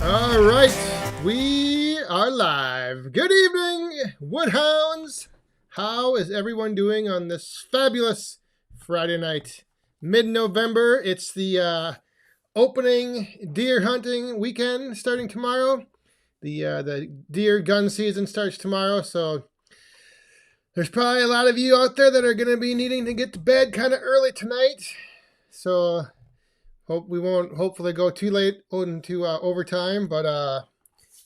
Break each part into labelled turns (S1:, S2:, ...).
S1: All right, we are live. Good evening, woodhounds. How is everyone doing on this fabulous Friday night, mid-November? It's the opening deer hunting weekend starting tomorrow. The deer gun season starts tomorrow, so there's probably a lot of you out there that are going to be needing to get to bed kind of early tonight. So hope we won't hopefully go too late into overtime, but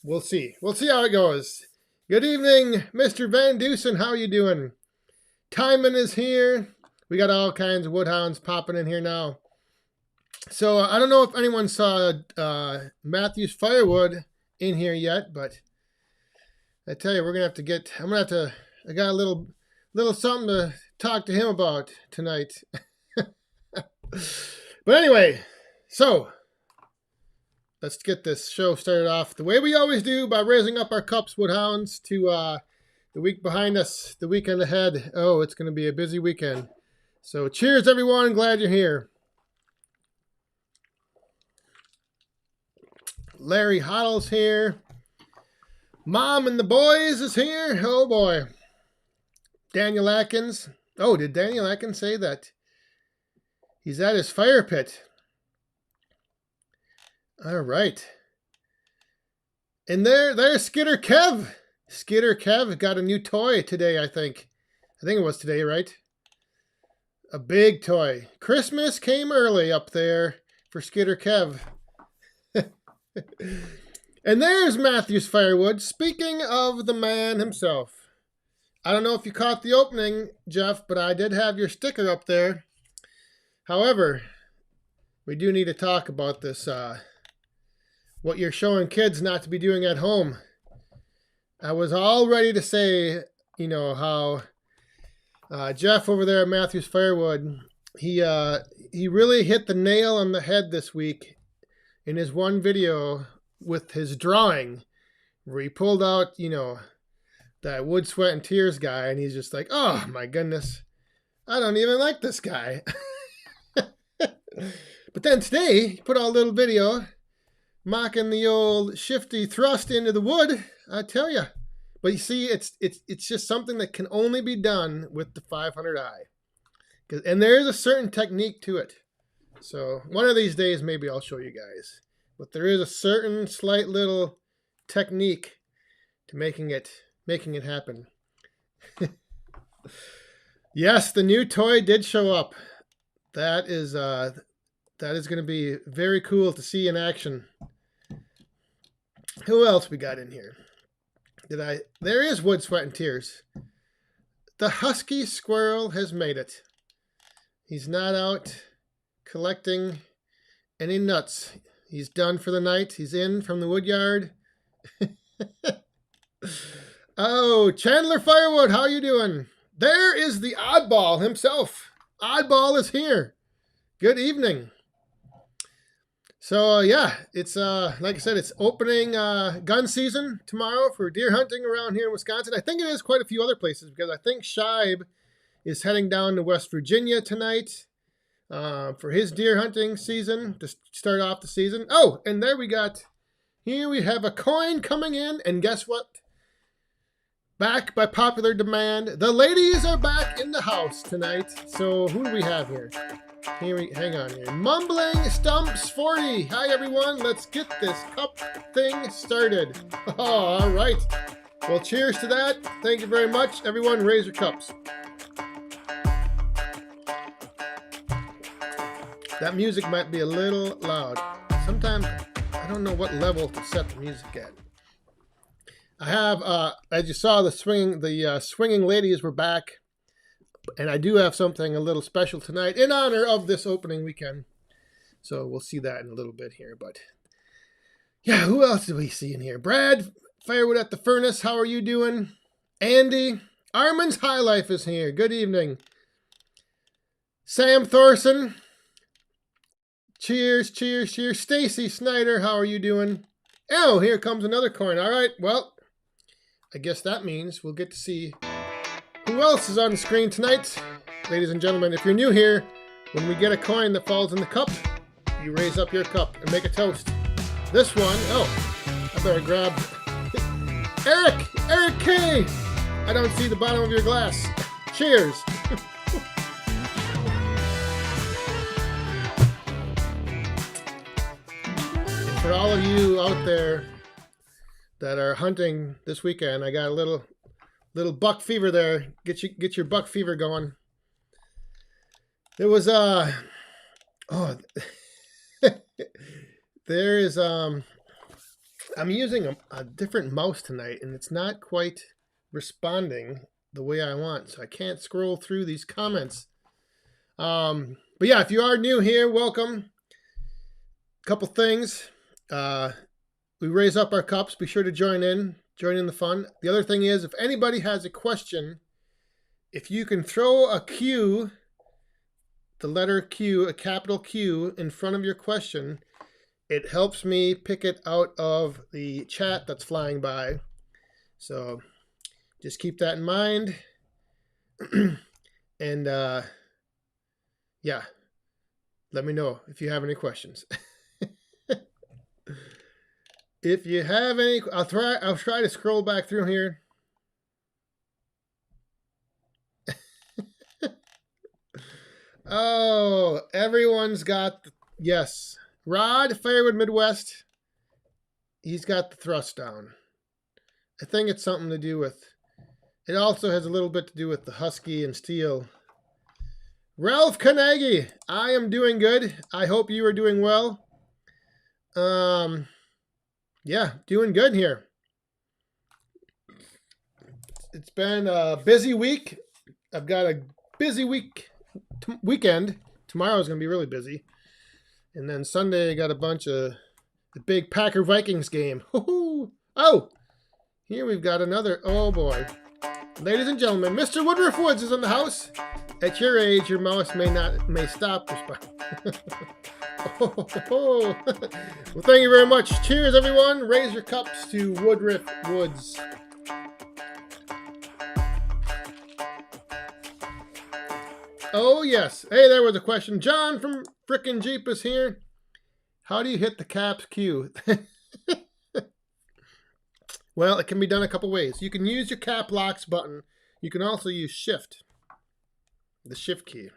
S1: We'll see. We'll see how it goes. Good evening, Mr. Van Dusen. How are you doing? Timon is here. We got all kinds of woodhounds popping in here now. So I don't know if anyone saw Matthew's Firewood in here yet, but I tell you, we're gonna have to get. I got a little something to talk to him about tonight. But anyway, so let's get this show started off the way we always do, by raising up our cups, woodhounds, to the week behind us, the weekend ahead. Oh, it's going to be a busy weekend. So cheers, everyone. Glad you're here. Larry Hoddle's here. Mom and the boys is here. Oh, boy. Daniel Atkins. Oh, did Daniel Atkins say that he's at his fire pit? All right. And there's Skitter Kev. Skitter Kev got a new toy today, I think. I think it was today, right? A big toy. Christmas came early up there for Skitter Kev. And there's Matthew's Firewood. Speaking of the man himself. I don't know if you caught the opening, Jeff, but I did have your sticker up there. However, we do need to talk about this, what you're showing kids not to be doing at home. I was all ready to say, you know, how Jeff over there at Matthew's Firewood, he really hit the nail on the head this week in his one video with his drawing, where he pulled out, you know, that Wood, Sweat, and Tears guy, and he's just like, oh my goodness, I don't even like this guy. But then today, he put out a little video mocking the old shifty thrust into the wood, I tell you. But you see, it's just something that can only be done with the 500i. And there is a certain technique to it. So one of these days, maybe I'll show you guys. But there is a certain slight little technique to making it happen. Yes, the new toy did show up. That is going to be very cool to see in action. Who else we got in here? There is Wood, Sweat, and Tears. The husky squirrel has made it. He's not out collecting any nuts. He's done for the night. He's in from the wood yard. Oh, Chandler Firewood, how you doing? There is the oddball himself. Oddball is here. Good evening. So, yeah, it's, like I said, it's opening gun season tomorrow for deer hunting around here in Wisconsin. I think it is quite a few other places, because I think Scheib is heading down to West Virginia tonight for his deer hunting season, to start off the season. Oh, and here we have a coin coming in, and guess what? Back by popular demand, the ladies are back in the house tonight. So who do we have here? Hang on here. Mumbling Stumps 40. Hi everyone, let's get this cup thing started. Oh, all right. Well, cheers to that. Thank you very much. Everyone, raise your cups. That music might be a little loud. Sometimes I don't know what level to set the music at. I have, as you saw, the swinging ladies were back, and I do have something a little special tonight in honor of this opening weekend. So we'll see that in a little bit here. But yeah, who else do we see in here? Brad, Firewood at the Furnace, how are you doing? Andy, Armin's High Life is here. Good evening. Sam Thorson. Cheers, cheers, cheers. Stacy Snyder, how are you doing? Oh, here comes another coin. All right, well, I guess that means we'll get to see who else is on the screen tonight. Ladies and gentlemen, if you're new here, when we get a coin that falls in the cup, you raise up your cup and make a toast. This one, oh, I better grab Eric K. I don't see the bottom of your glass. Cheers. For all of you out there that are hunting this weekend, I got a little buck fever there. Get your buck fever going. There was there is I'm using a different mouse tonight, and it's not quite responding the way I want, so I can't scroll through these comments. But yeah, if you are new here, welcome. Couple things. We raise up our cups. Be sure to join in the fun. The other thing is, if anybody has a question, if you can throw a Q, the letter Q, a capital Q, in front of your question, it helps me pick it out of the chat that's flying by. So just keep that in mind. And yeah, let me know if you have any questions. If you have any, I'll try to scroll back through here. Oh, everyone's got, yes. Rod, Firewood Midwest, he's got the thrust down. I think it's something to do with, it also has a little bit to do with the Husky and Steel. Ralph Carnegie, I am doing good. I hope you are doing well. Yeah, doing good here. It's been a busy week. I've got a busy weekend. Tomorrow's going to be really busy. And then Sunday, I got a bunch of the big Packer Vikings game. Oh, here we've got another. Oh, boy. Ladies and gentlemen, Mr. Woodruff Woods is in the house. At your age, your mouse may stop responding. Well, thank you very much. Cheers, everyone. Raise your cups to Woodruff Woods. Oh, yes. Hey, there was a question. John from Frickin' Jeep is here. How do you hit the caps Q? Well, it can be done a couple ways. You can use your cap locks button. You can also use shift. The shift key.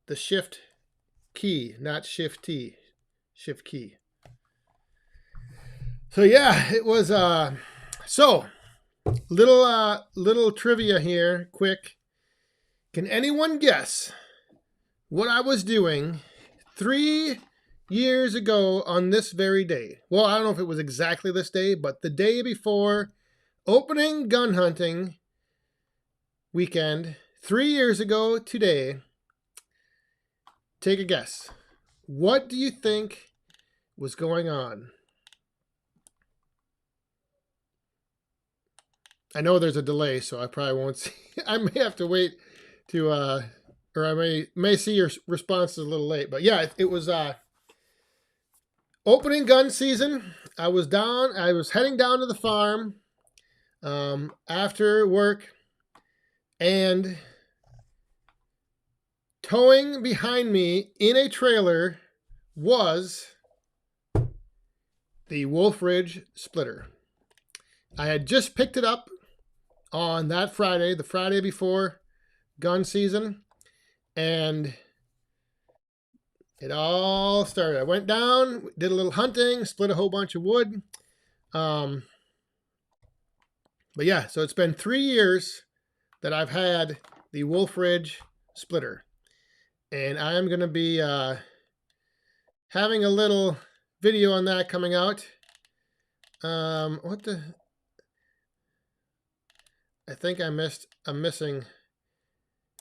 S1: The shift key, not shift T. Shift key. So yeah, it was so little trivia here, quick. Can anyone guess what I was doing 3 years ago on this very day? Well, I don't know if it was exactly this day, but the day before opening gun hunting weekend, 3 years ago today. Take a guess. What do you think was going on? I know there's a delay, so I probably won't see. I may have to wait to, or I may see your responses a little late. But yeah, it was opening gun season. I was heading down to the farm after work, and towing behind me in a trailer was the Wolf Ridge splitter. I had just picked it up on that Friday, the Friday before gun season, and it all started. I went down, did a little hunting, split a whole bunch of wood. But yeah, so it's been 3 years that I've had the Wolf Ridge splitter. And I'm going to be having a little video on that coming out. I think I'm missing.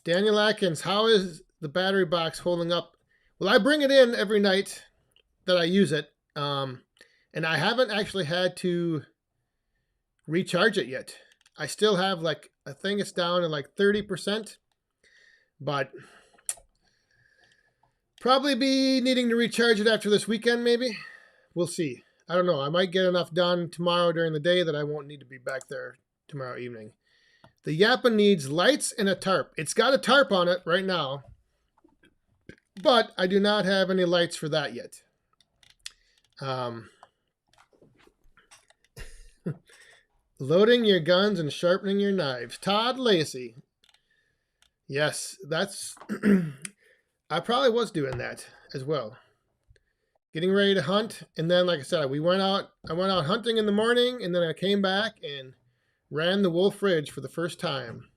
S1: Daniel Atkins, how is the battery box holding up? Well, I bring it in every night that I use it. And I haven't actually had to recharge it yet. I still have I think it's down to 30%. But probably be needing to recharge it after this weekend, maybe. We'll see. I don't know. I might get enough done tomorrow during the day that I won't need to be back there tomorrow evening. The Yappa needs lights and a tarp. It's got a tarp on it right now, but I do not have any lights for that yet. Loading your guns and sharpening your knives. Todd Lacey. Yes, that's... I probably was doing that as well. Getting ready to hunt, and then, like I said, I went out hunting in the morning, and then I came back and ran the Wolf Ridge for the first time.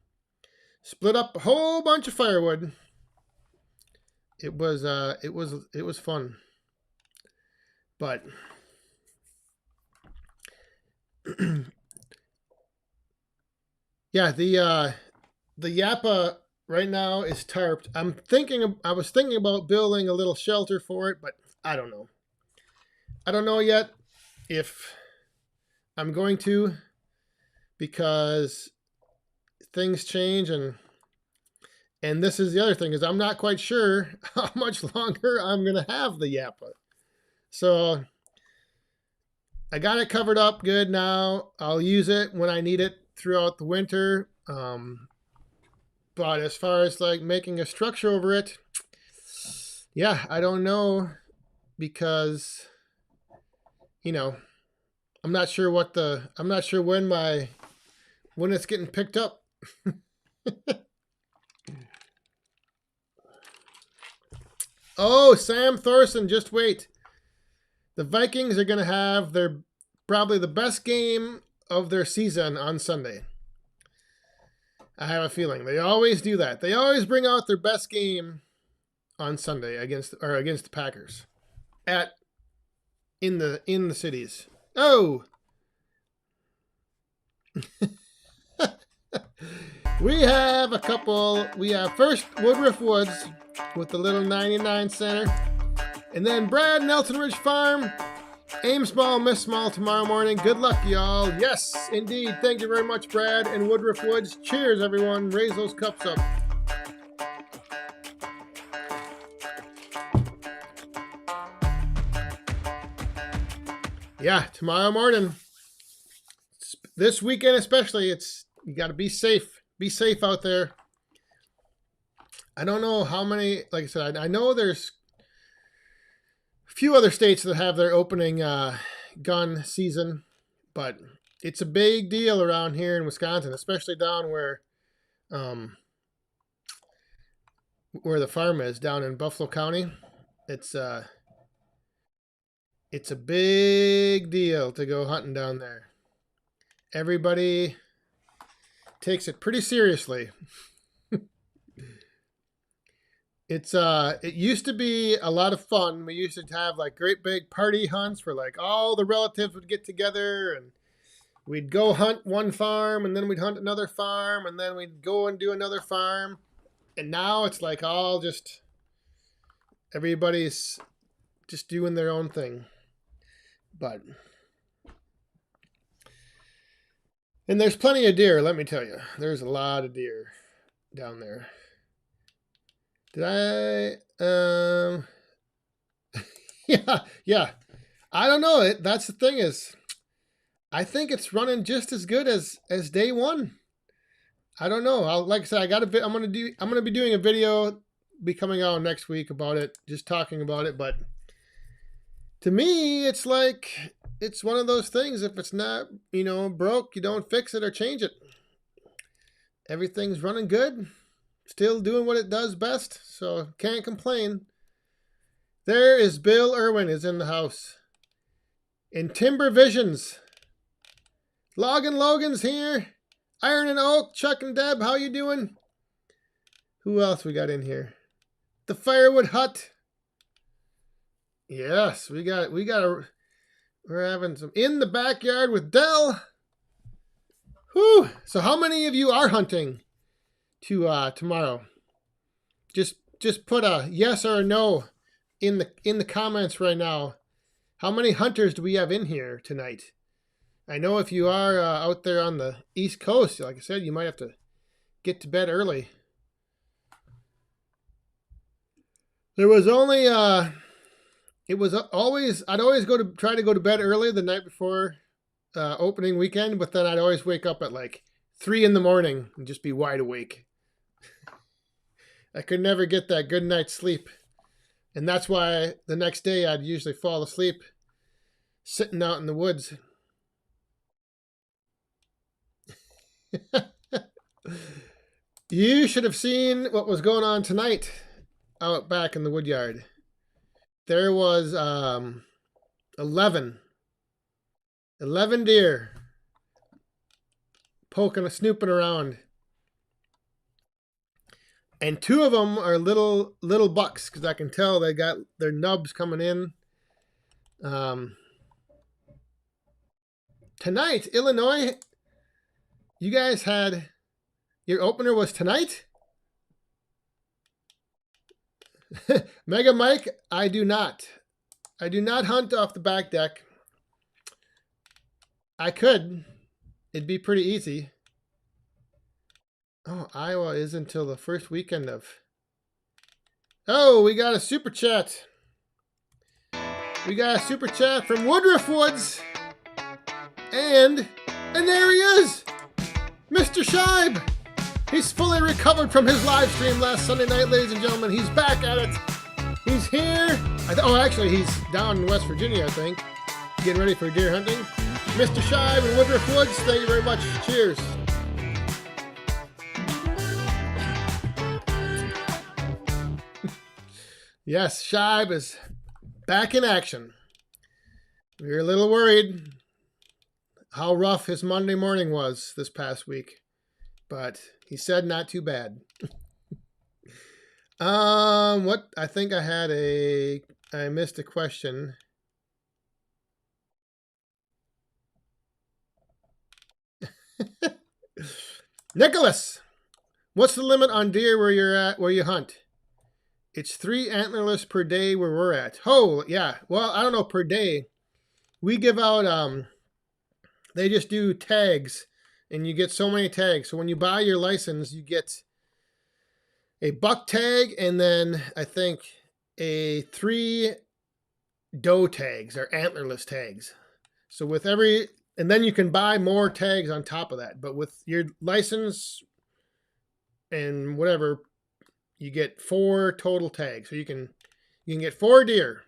S1: Split up a whole bunch of firewood. It was fun. But Yeah, the Yappa right now is tarped. I was thinking about building a little shelter for it, but I don't know. I don't know yet if I'm going to, because things change, and this is the other thing, is I'm not quite sure how much longer I'm going to have the Yappa. So I got it covered up good now. I'll use it when I need it throughout the winter. But as far as like making a structure over it, yeah, I don't know, because I'm not sure when it's getting picked up. Oh, Sam Thorson, just wait. The Vikings are going to have probably the best game of their season on Sunday. I have a feeling they always do that. They always bring out their best game on Sunday against the Packers in the cities. Oh. We have a couple. We have first Woodruff Woods with the little 99 center. And then Brad, Nelson Ridge Farm. Aim small, miss small tomorrow morning. Good luck, y'all. Yes, indeed. Thank you very much, Brad and Woodruff Woods. Cheers, everyone. Raise those cups up. Yeah, tomorrow morning. This weekend especially, you got to be safe. Be safe out there. I don't know how many, like I said, I know there's a few other states that have their opening gun season, but it's a big deal around here in Wisconsin, especially down where the farm is, down in Buffalo County. It's a big deal to go hunting down there. Everybody takes it pretty seriously. It used to be a lot of fun. We used to have like great big party hunts where like all the relatives would get together and we'd go hunt one farm and then we'd hunt another farm and then we'd go and do another farm. And now it's like everybody's just doing their own thing. And there's plenty of deer, let me tell you. There's a lot of deer down there. Did I? Yeah. I don't know. That's the thing is, I think it's running just as good as day one. I don't know. Like I said, I'm gonna be doing a video, be coming out next week about it, just talking about it. But to me, it's like it's one of those things. If it's not broke, you don't fix it or change it. Everything's running good. Still doing what it does best, so can't complain. There is Bill Irwin is in the house. And Timber Visions. Logan Logan's here. Iron and Oak, Chuck and Deb, how you doing? Who else we got in here? The Firewood Hut. Yes, we're having some in the backyard with Dell. Whew. So how many of you are hunting tomorrow? Just put a yes or a no in the comments right now. How many hunters do we have in here tonight? I know if you are out there on the East Coast, like I said, you might have to get to bed early. There was only I'd always try to go to bed early the night before opening weekend, but then I'd always wake up at like 3 in the morning and just be wide awake. I could never get that good night's sleep. And that's why the next day I'd usually fall asleep sitting out in the woods. You should have seen what was going on tonight out back in the woodyard. There was 11 deer snooping around. And 2 of them are little bucks, because I can tell they got their nubs coming in. Tonight, Illinois, you guys had, your opener was tonight? Mega Mike, I do not. I do not hunt off the back deck. I could. It'd be pretty easy. Oh, Iowa is until the first weekend of... Oh, we got a super chat. We got a super chat from Woodruff Woods. And there he is, Mr. Scheib. He's fully recovered from his live stream last Sunday night, ladies and gentlemen. He's back at it. He's here. Oh, actually, he's down in West Virginia, I think, getting ready for deer hunting. Mr. Scheib and Woodruff Woods, thank you very much. Cheers. Yes, Scheib is back in action. We were a little worried how rough his Monday morning was this past week, but he said not too bad. What I think I missed a question. Nicholas, what's the limit on deer where you're at, where you hunt? It's 3 antlerless per day where we're at. Oh, yeah. Well, I don't know per day. We give out, they just do tags, and you get so many tags. So when you buy your license, you get a buck tag, and then I think a 3 doe tags or antlerless tags. So with every, and then you can buy more tags on top of that. But with your license and whatever, you get 4 total tags. So you can get 4 deer.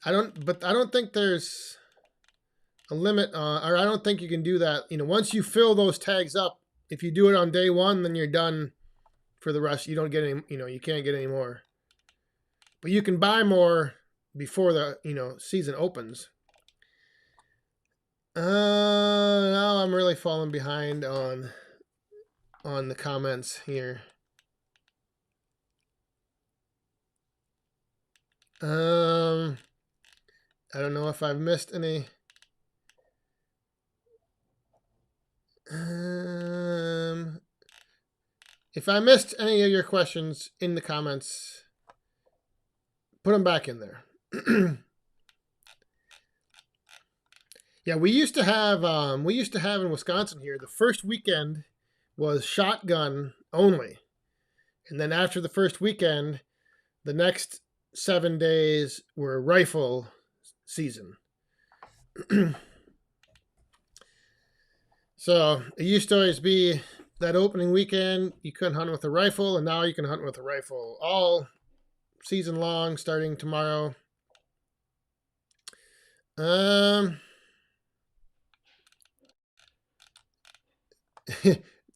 S1: I don't think there's a limit, or I don't think you can do that. You know, once you fill those tags up, if you do it on day 1, then you're done for the rest. You don't get any, you can't get any more. But you can buy more before the, season opens. Now I'm really falling behind on the comments here. I don't know if I've missed any. If I missed any of your questions in the comments, put them back in there. Yeah, we used to have in Wisconsin here, the first weekend was shotgun only. And then after the first weekend, the next 7 days were rifle season. So it used to always be that opening weekend, you couldn't hunt with a rifle, and now you can hunt with a rifle all season long, starting tomorrow.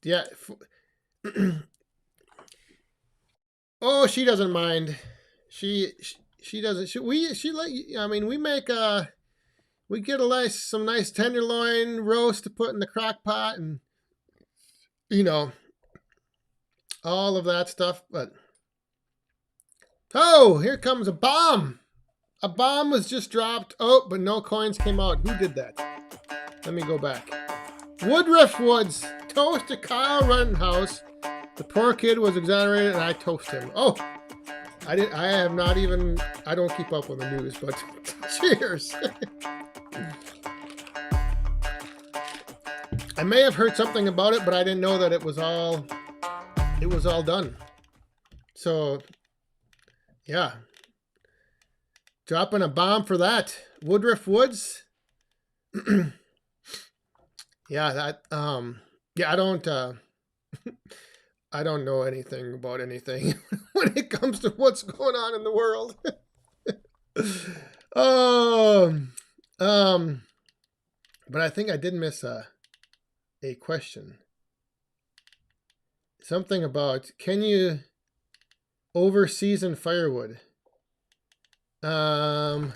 S1: Yeah. Oh, she doesn't mind. She doesn't. We make we get some nice tenderloin roast to put in the crock pot, and all of that stuff. But oh, here comes a bomb. A bomb was just dropped. Oh, but no coins came out. Who did that? Let me go back. Woodruff Woods toasted Kyle Rittenhouse. The poor kid was exonerated, and I toast him. Oh, I don't keep up with the news, but cheers. I may have heard something about it, but I didn't know that it was all done. So, yeah. Dropping a bomb for that. Woodruff Woods. Yeah, that yeah, I don't know anything about anything when it comes to what's going on in the world. But I think I did miss a question. Something about, can you over-season firewood? Well,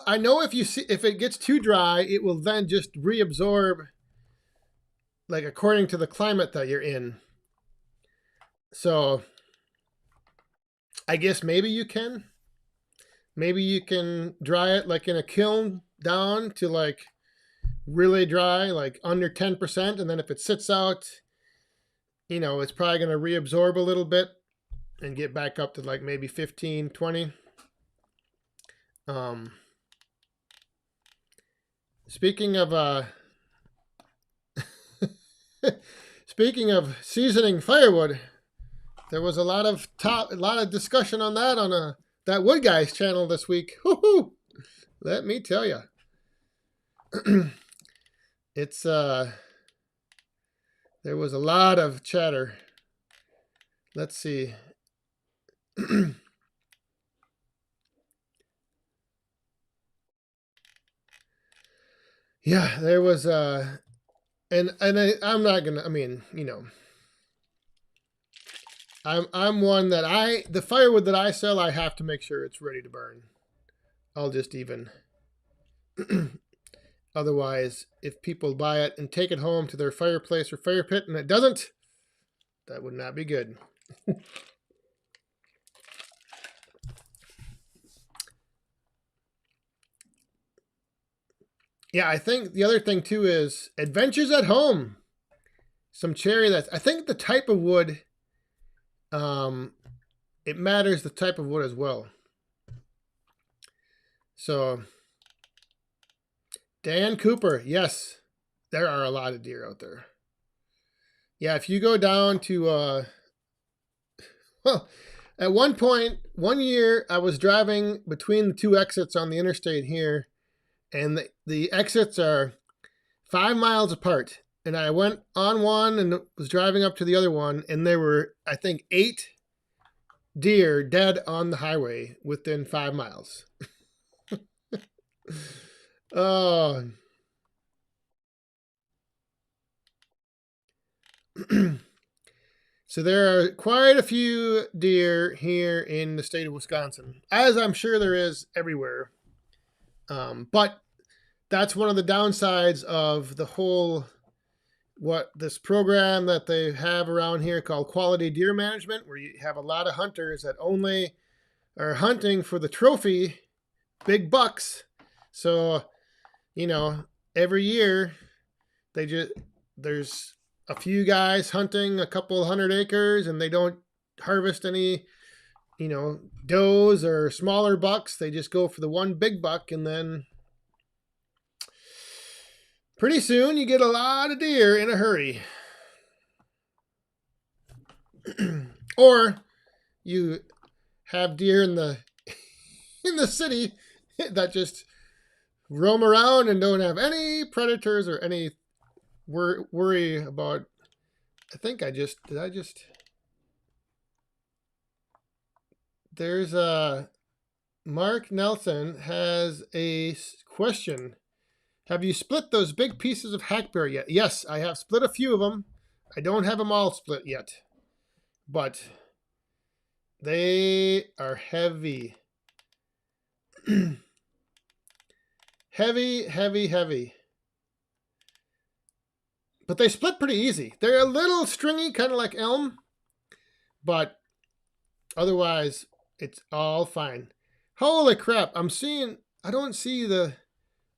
S1: I know if it gets too dry, it will then just reabsorb, like according to the climate that you're in. So I guess maybe you can. Maybe you can dry it like in a kiln down to like really dry, like under 10%. And then if it sits out, it's probably going to reabsorb a little bit and get back up to like maybe 15, 20. Speaking of speaking of seasoning firewood, there was a lot of discussion on that on that Wood Guys channel this week. Woo-hoo! Let me tell you, it's there was a lot of chatter. Let's see. Yeah, there was I'm not gonna. I mean, I'm one that the firewood that I sell, I have to make sure it's ready to burn. I'll just even. Otherwise, if people buy it and take it home to their fireplace or fire pit and it doesn't, that would not be good. Yeah, I think the other thing too is adventures at home. Some cherry I think the type of wood, it matters the type of wood as well. So, Dan Cooper, yes, there are a lot of deer out there. Yeah, if you go down to, well, at one point, one year, I was driving between the two exits on the interstate here, and the exits are 5 miles apart. And I went on one and was driving up to the other one, and there were, I think, 8 deer dead on the highway within 5 miles. Oh. So there are quite a few deer here in the state of Wisconsin, as I'm sure there is everywhere. But that's one of the downsides of the whole, this program that they have around here called quality deer management, where you have a lot of hunters that only are hunting for the trophy big bucks. So, every year there's a few guys hunting a couple 100 acres and they don't harvest any, does or smaller bucks. They just go for the one big buck, and then pretty soon you get a lot of deer in a hurry. Or you have deer in the city that just roam around and don't have any predators or any worry about. I think there's Mark Nelson has a question. Have you split those big pieces of hackberry yet? Yes, I have split a few of them. I don't have them all split yet, but they are heavy. Heavy. But they split pretty easy. They're a little stringy, kind of like elm, but otherwise it's all fine. Holy crap, I don't see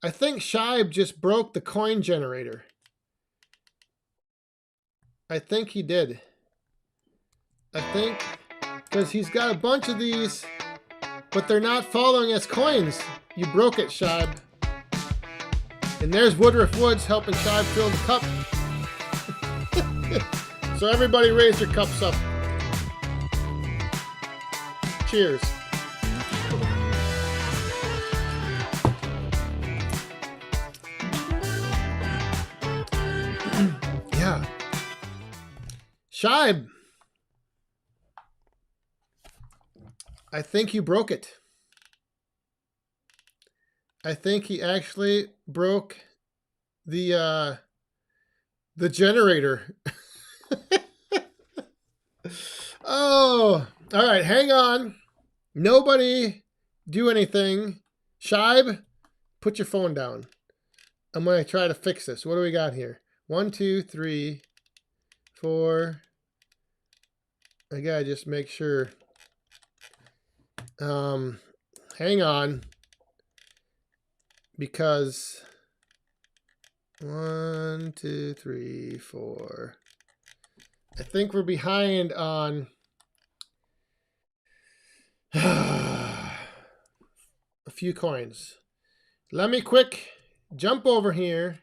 S1: I think Shibe just broke the coin generator. I think he did. I think, because he's got a bunch of these, but they're not following as coins. You broke it, Shibe. And there's Woodruff Woods helping Shibe fill the cup. So everybody raise your cups up. Cheers. Yeah. Shibe, I think you broke it. I think he actually broke the generator. Oh, all right. Hang on. Nobody do anything. Shibe, put your phone down. I'm going to try to fix this. What do we got here? 1, 2, 3, 4. I got to just make sure. Hang on. Because 1, 2, 3, 4. I think we're behind on a few coins. Let me quick jump over here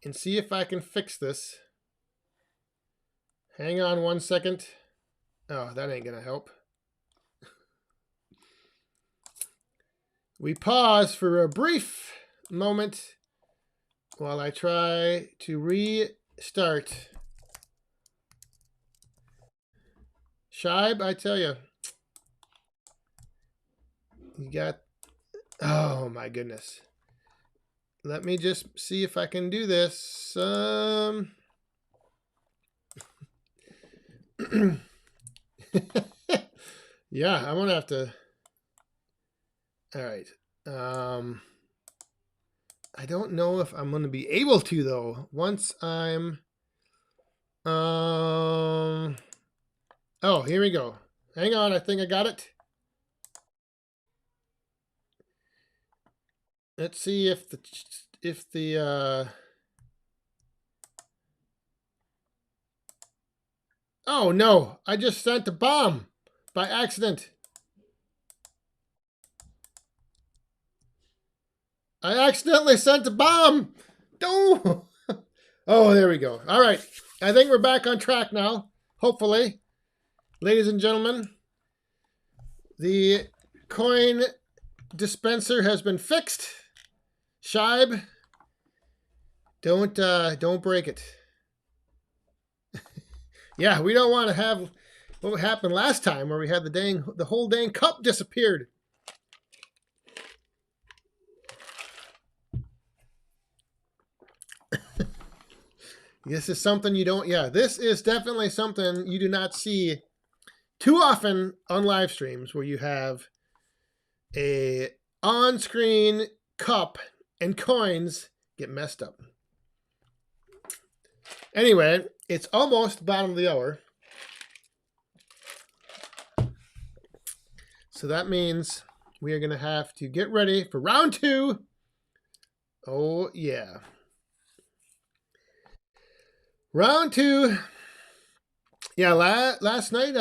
S1: and see if I can fix this. Hang on 1 second. Oh, that ain't gonna help. We pause for a brief moment while I try to restart. Shibe, I tell you. You got... Oh, my goodness. Let me just see if I can do this. Yeah, I'm going to have to... All right. I don't know if I'm going to be able to, though. Once I'm... Oh, here we go. Hang on, I think I got it. Let's see if the Oh no, I just sent a bomb by accident. I accidentally sent a bomb. No. Oh, there we go. All right. I think we're back on track now. Hopefully. Ladies and gentlemen, the coin dispenser has been fixed. Shibe, don't break it. Yeah, we don't want to have what happened last time where we had the whole dang cup disappeared. This is something you don't, yeah, this is definitely something you do not see too often on live streams where you have a on-screen cup and coins get messed up. Anyway, it's almost the bottom of the hour. So that means we are going to have to get ready for round 2. Oh, yeah. Round 2. Yeah, last night,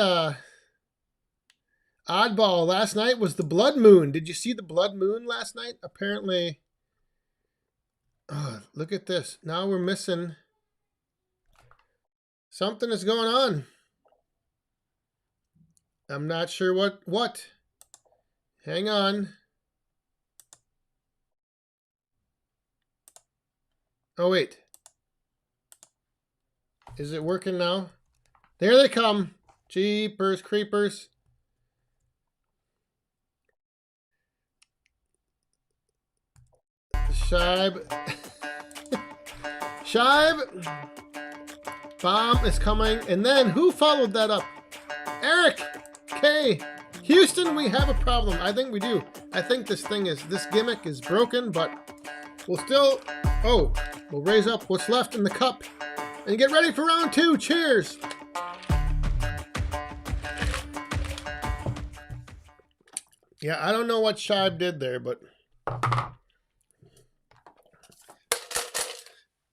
S1: oddball, last night was the blood moon. Did you see the blood moon last night? Apparently, oh, look at this. Now we're missing. Something is going on. I'm not sure what. Hang on. Oh, wait. Is it working now? There they come. Jeepers creepers. Shibe. Shibe. Bomb is coming. And then who followed that up? Eric K. Houston, we have a problem. I think we do. I think this gimmick is broken, but we'll still... Oh, we'll raise up what's left in the cup and get ready for round 2. Cheers. Yeah, I don't know what Shibe did there, but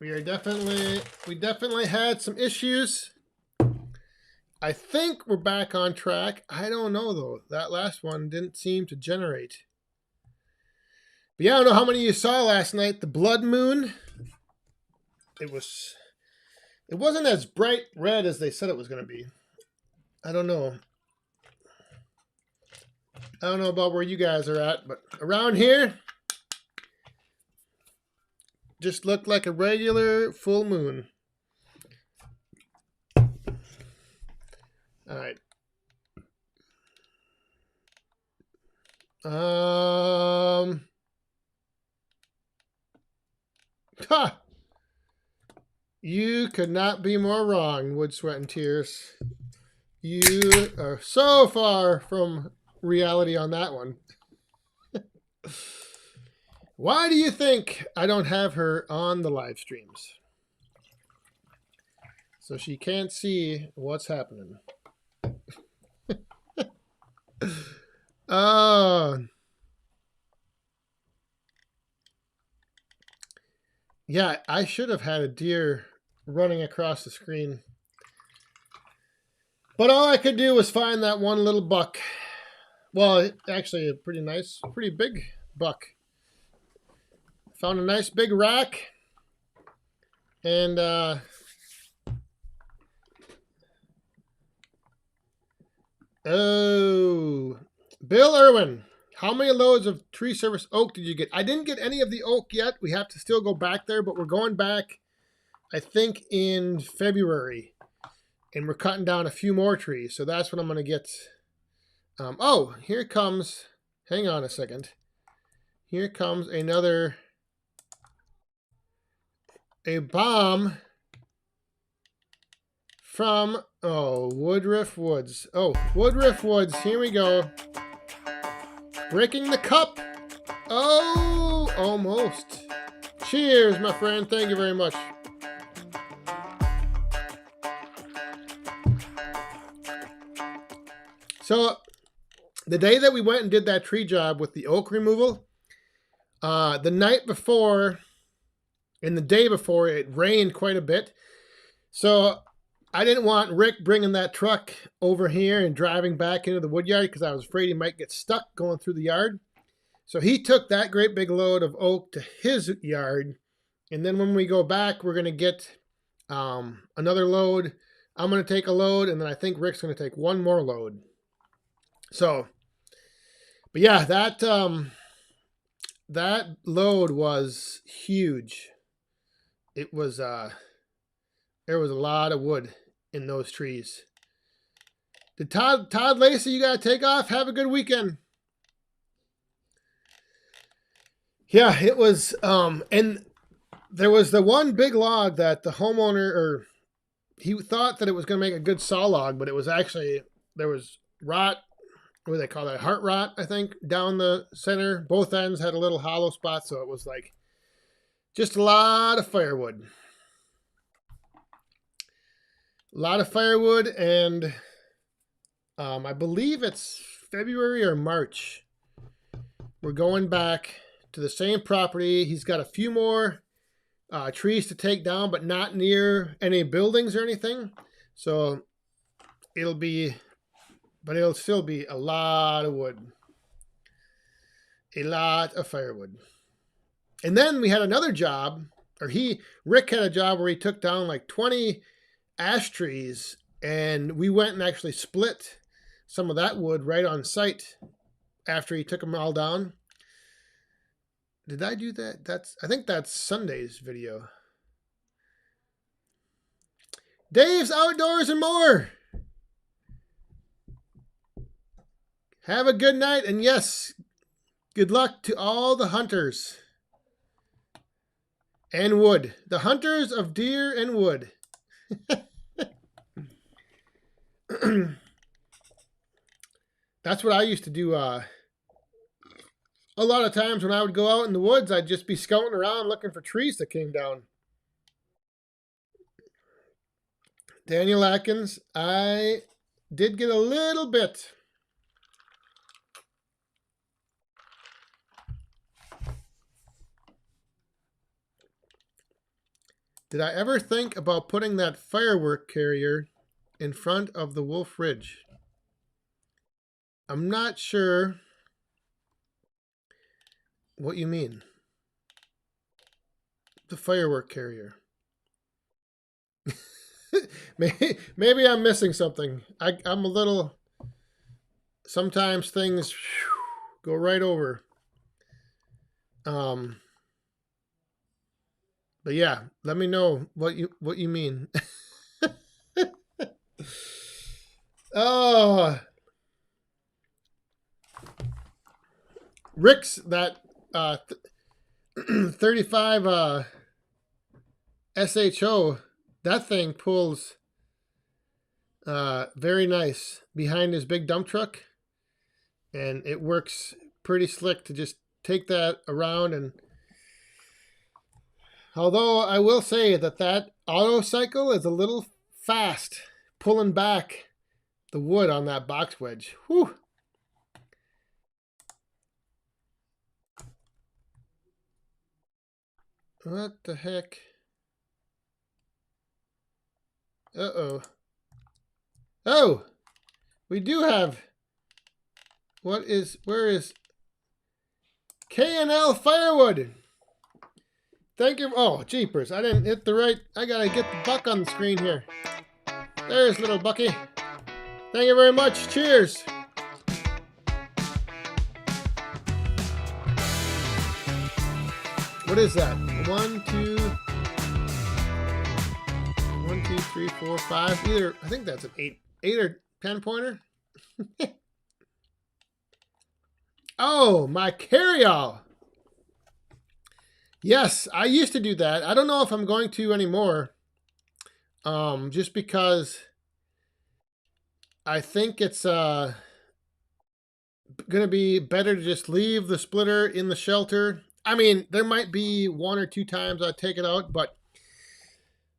S1: we definitely had some issues. I think we're back on track. I don't know though. That last one didn't seem to generate. But yeah, I don't know how many of you saw last night. The blood moon. It wasn't as bright red as they said it was going to be. I don't know. I don't know about where you guys are at, but around here, just looked like a regular full moon. All right. Ha! You could not be more wrong, Wood, Sweat, and Tears. You are so far from reality on that one. Why do you think I don't have her on the live streams? So she can't see what's happening. Oh. Yeah, I should have had a deer running across the screen. But all I could do was find that one little buck. Well, actually a pretty nice, pretty big buck. Found a nice big rack. And oh, Bill Irwin, how many loads of tree service oak did you get? I didn't get any of the oak yet. We have to still go back there, but we're going back, I think, in February. And we're cutting down a few more trees. So that's what I'm going to get. Oh, here comes, hang on a second. Here comes a bomb from, Woodruff Woods. Oh, Woodruff Woods, here we go. Breaking the cup. Oh, almost. Cheers, my friend. Thank you very much. So, the day that we went and did that tree job with the oak removal, the night before and the day before, it rained quite a bit. So, I didn't want Rick bringing that truck over here and driving back into the wood yard because I was afraid he might get stuck going through the yard. So he took that great big load of oak to his yard. And then when we go back, we're going to get another load. I'm going to take a load, and then I think Rick's going to take one more load. So, but yeah, that load was huge. It was there was a lot of wood in those trees. Did Todd Lacey, you got to take off? Have a good weekend. Yeah, it was, and there was the one big log that the homeowner, he thought that it was going to make a good saw log, but it was actually, there was rot, what do they call that, heart rot, I think, down the center. Both ends had a little hollow spot, so it was like just a lot of firewood. A lot of firewood, and I believe it's February or March. We're going back to the same property. He's got a few more trees to take down, but not near any buildings or anything. So it'll still be a lot of wood. A lot of firewood. And then we had another job, Rick had a job where he took down like 20 ash trees, and we went and actually split some of that wood right on site after he took them all down. Did I do that? I think that's Sunday's video. Dave's Outdoors and More. Have a good night, and yes, good luck to all the hunters and wood. The hunters of deer and wood. That's what I used to do. A lot of times when I would go out in the woods, I'd just be scouting around looking for trees that came down. Daniel Atkins, I did get a little bit. Did I ever think about putting that firework carrier in front of the Wolf Ridge? I'm not sure what you mean. The firework carrier. Maybe I'm missing something. I'm a little... Sometimes things go right over. But yeah, let me know what you mean. Oh, Rick's that 35 SHO, that thing pulls very nice behind his big dump truck, and it works pretty slick to just take that around. And although I will say that auto cycle is a little fast pulling back the wood on that box wedge. Whew. What the heck? Uh-oh. Oh! We do have... where is... K&L Firewood! Thank you... Oh, jeepers. I didn't hit the right... I gotta get the buck on the screen here. There's little Bucky. Thank you very much. Cheers! What is that? 1, 2... 1, 2, 3, 4, 5. Either... I think that's an 8 or 10 pointer. Oh, my carryall. Yes, I used to do that. I don't know if I'm going to anymore. Just because I think it's going to be better to just leave the splitter in the shelter. I mean, there might be 1 or 2 times I take it out, but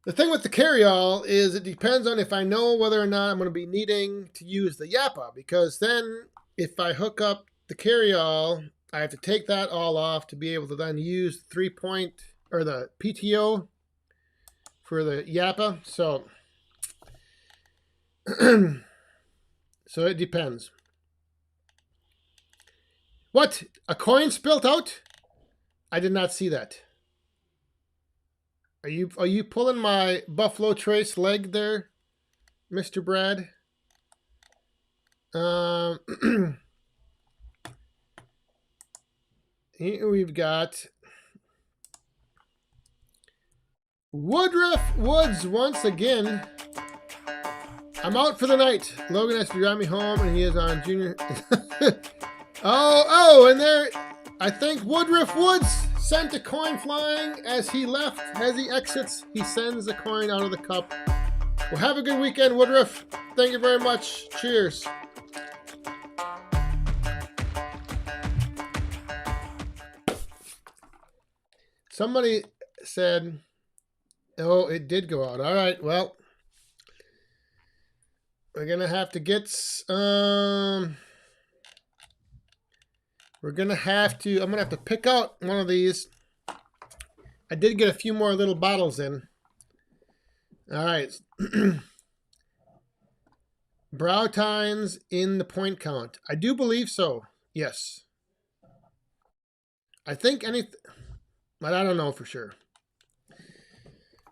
S1: the thing with the carryall is it depends on if I know whether or not I'm going to be needing to use the yappa, because then if I hook up the carryall, I have to take that all off to be able to then use 3-point or the PTO for the yappa. So, so it depends. What? A coin spilt out? I did not see that. Are you pulling my Buffalo Trace leg there, Mr. Brad? Here we've got Woodruff Woods once again. I'm out for the night. Logan has to drive me home, and he is on junior. oh, and there, I think Woodruff Woods sent a coin flying as he left. As he exits, he sends the coin out of the cup. Well, have a good weekend, Woodruff. Thank you very much. Cheers. Somebody said, oh, it did go out. All right, well, we're going to have to get, I'm going to have to pick out one of these. I did get a few more little bottles in. All right. Brow tines in the point count. I do believe so. Yes. I think but I don't know for sure.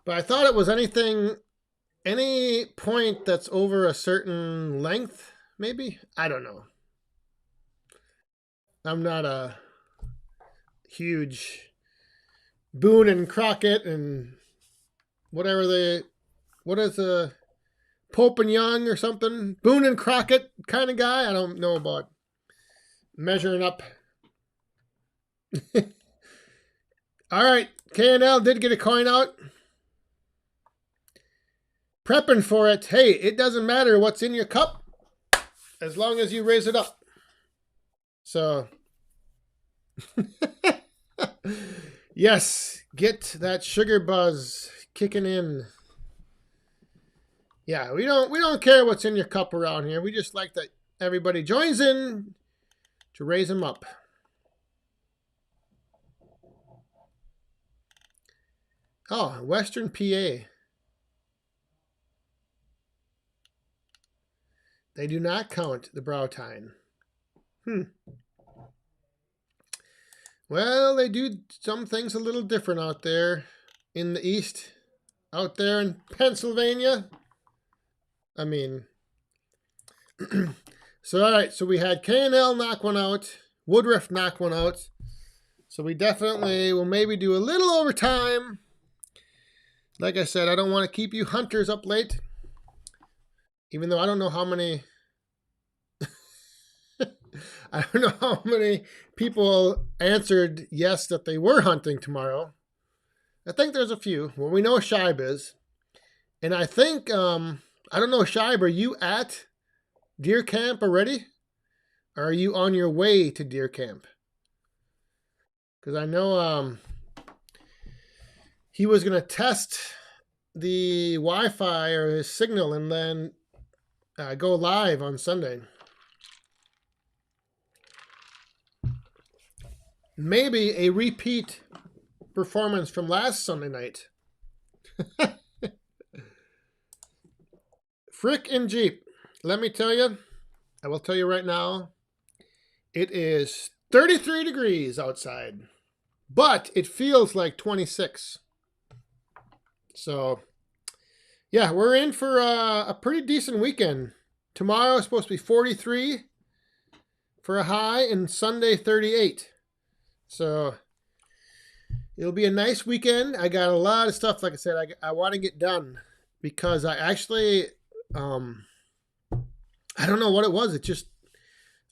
S1: But I thought it was any point that's over a certain length, maybe? I don't know. I'm not a huge Boone and Crockett and what is a Pope and Young or something? Boone and Crockett kind of guy. I don't know about measuring up. All right, K&L did get a coin out. Prepping for it. Hey, it doesn't matter what's in your cup as long as you raise it up. So, yes, get that sugar buzz kicking in. Yeah, we don't care what's in your cup around here. We just like that everybody joins in to raise them up. Oh, Western PA. They do not count the brow tine. Well, they do some things a little different out there in the East. Out there in Pennsylvania. I mean, so all right, so we had K&L knock one out. Woodruff knock one out. So we definitely will maybe do a little overtime. Like I said, I don't want to keep you hunters up late. Even though I don't know how many... I don't know how many people answered yes that they were hunting tomorrow. I think there's a few. Well, we know Shibe is. And I think, I don't know, Shibe, are you at deer camp already? Or are you on your way to deer camp? Because I know he was going to test the Wi-Fi or his signal and then go live on Sunday. Maybe a repeat performance from last Sunday night. Frick and Jeep. Let me tell you, I will tell you right now, it is 33 degrees outside, but it feels like 26. So, yeah, we're in for a pretty decent weekend. Tomorrow is supposed to be 43 for a high, and Sunday 38. So, it'll be a nice weekend. I got a lot of stuff, like I said, I want to get done because I actually, I don't know what it was. It just,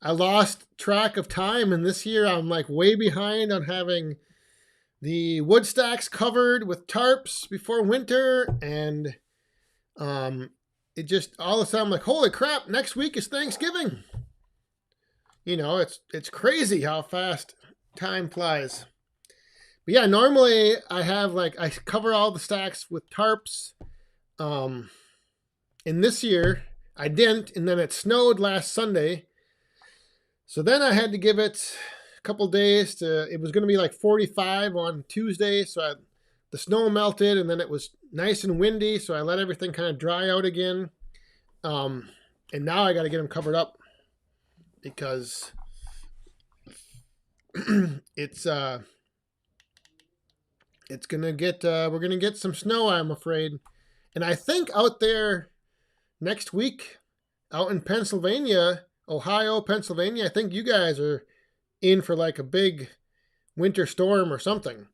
S1: I lost track of time, and this year I'm like way behind on having the wood stacks covered with tarps before winter, and it just all of a sudden I'm like, holy crap, next week is Thanksgiving. You know, it's crazy how fast time flies. But yeah, normally I have like, I cover all the stacks with tarps. And this year I didn't, and then it snowed last Sunday. So then I had to give it a couple days to, it was going to be like 45 on Tuesday. So the snow melted, and then it was nice and windy. So I let everything kind of dry out again. And now I got to get them covered up because it's gonna get we're gonna get some snow, I'm afraid. And I think out there next week, out in Pennsylvania, Ohio, Pennsylvania, I think you guys are in for like a big winter storm or something.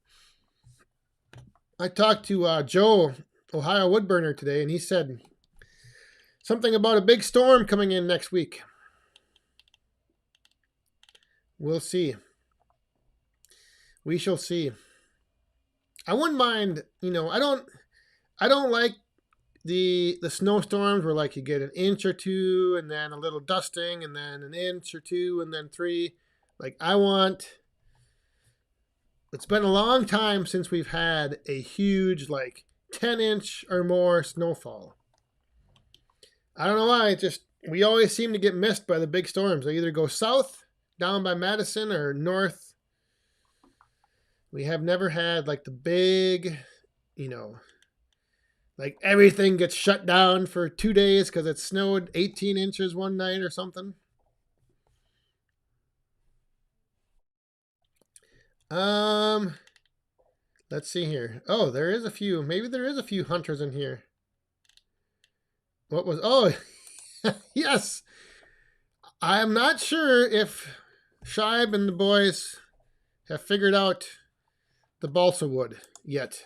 S1: I talked to Joe, Ohio Woodburner, today, and he said something about a big storm coming in next week. We'll see. We shall see. I wouldn't mind, you know, I don't like the snowstorms where like you get an inch or two and then a little dusting and then an inch or two and then 3. Like it's been a long time since we've had a huge like 10-inch or more snowfall. I don't know why, we always seem to get missed by the big storms. They either go south down by Madison or north. We have never had like the big, you know, like everything gets shut down for 2 days because it snowed 18 inches one night or something. Let's see here. Oh, there is a few. Maybe there is a few hunters in here. What was, oh, yes. I am not sure if Shibe and the boys have figured out the balsa wood yet.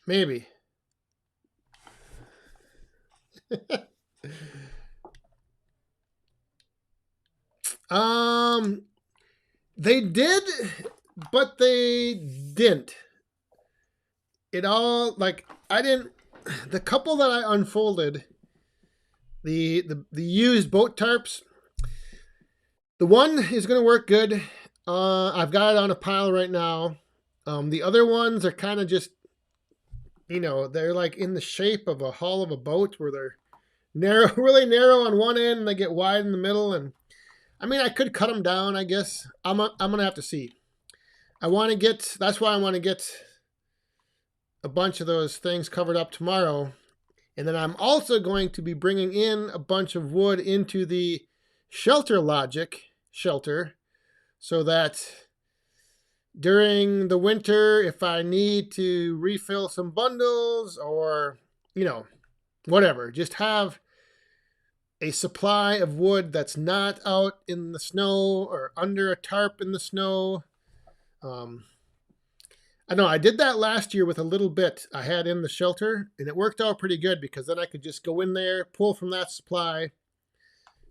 S1: Maybe. They did, but they didn't. It all, like, I didn't, the couple that I unfolded, the used boat tarps, the one is going to work good. I've got it on a pile right now. The other ones are kind of just, you know, they're like in the shape of a hull of a boat where they're narrow, really narrow on one end and they get wide in the middle. And I mean, I could cut them down, I guess. I'm going to have to see. That's why I want to get a bunch of those things covered up tomorrow. And then I'm also going to be bringing in a bunch of wood into the Shelter Logic shelter so that during the winter, if I need to refill some bundles or, you know, whatever, just have a supply of wood that's not out in the snow or under a tarp in the snow. I know I did that last year with a little bit I had in the shelter, and it worked out pretty good because then I could just go in there, pull from that supply,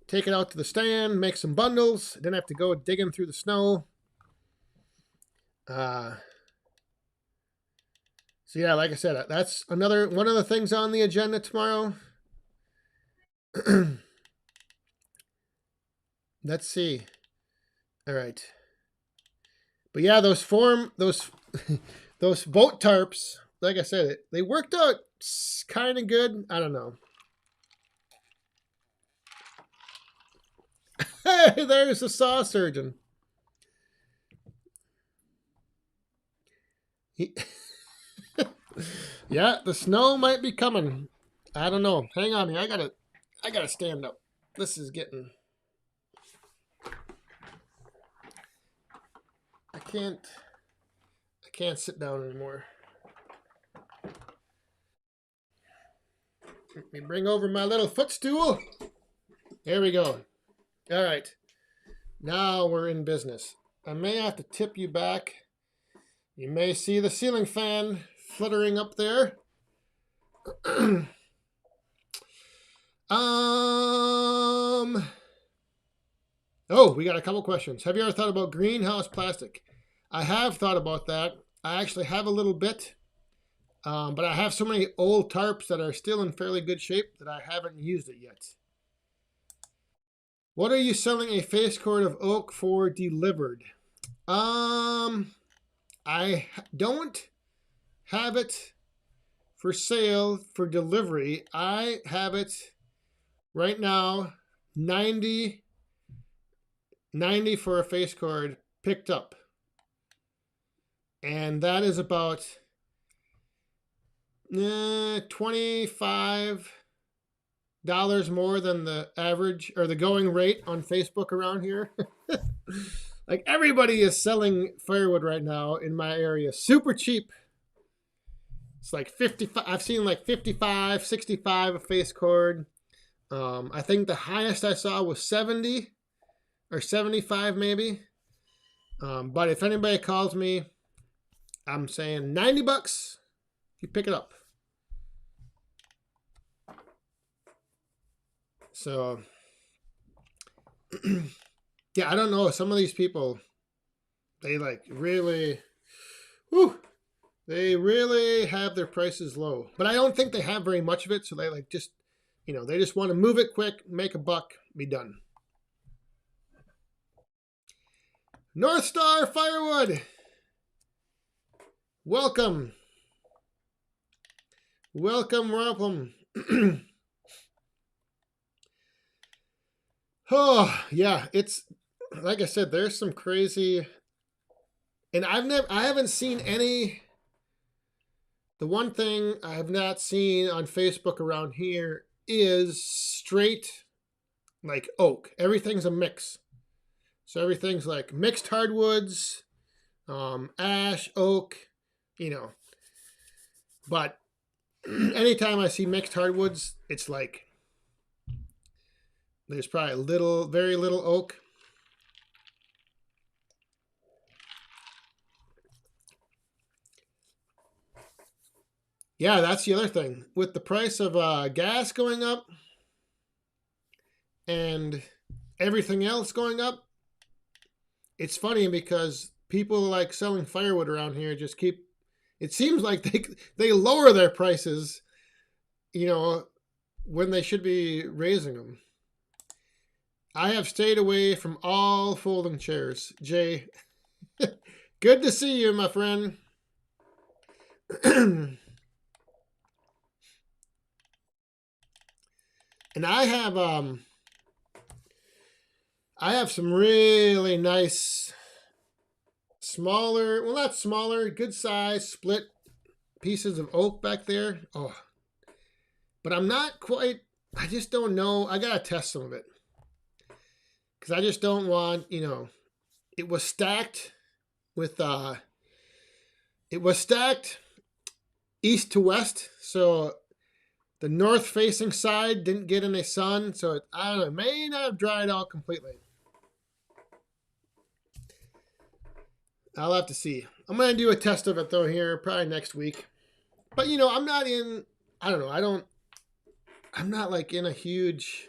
S1: take it out to the stand, make some bundles. Didn't have to go digging through the snow. So yeah, like I said, that's one of the things on the agenda tomorrow. Let's see. All right. But yeah, those those boat tarps, like I said, they worked out kind of good. I don't know. Hey, there's the saw surgeon. Yeah, the snow might be coming. I don't know. Hang on here. I gotta stand up. This is getting. I can't. I can't sit down anymore. Let me bring over my little footstool. There we go. All right. Now we're in business. I may have to tip you back. You may see the ceiling fan fluttering up there. Oh, we got a couple questions. Have you ever thought about greenhouse plastic? I have thought about that. I actually have a little bit, but I have so many old tarps that are still in fairly good shape that I haven't used it yet. What are you selling a face cord of oak for delivered? I don't have it for sale for delivery. I have it right now 90 for a face cord picked up. And that is about $25 more than the average or the going rate on Facebook around here. Like everybody is selling firewood right now in my area super cheap. It's like 55. I've seen like 55, 65 a face cord. I think the highest I saw was 70 or 75 maybe. But if anybody calls me, I'm saying $90. You pick it up. So, yeah, I don't know. Some of these people, they like really, they really have their prices low. But I don't think they have very much of it. So they like just, they just want to move it quick, make a buck, be done. North Star Firewood. Welcome. Welcome. Oh, yeah, it's like I said, there's some crazy, and I haven't seen any. The one thing I have not seen on Facebook around here is straight like oak. Everything's a mix. So everything's like mixed hardwoods, ash, oak, But anytime I see mixed hardwoods, it's like there's probably very little oak. Yeah, that's the other thing. With the price of gas going up and everything else going up, it's funny because people like selling firewood around here just keep, it seems like they lower their prices, when they should be raising them. I have stayed away from all folding chairs. Jay, good to see you, my friend. And I have some really nice smaller, well, not smaller, good size split pieces of oak back there. Oh, but I'm not quite, I just don't know. I got to test some of it. Because I just don't want, it was stacked with, it was stacked east to west. So the north facing side didn't get any sun. So I don't know, it may not have dried out completely. I'll have to see. I'm going to do a test of it though here probably next week. But I'm not in, I don't know, I'm not like in a huge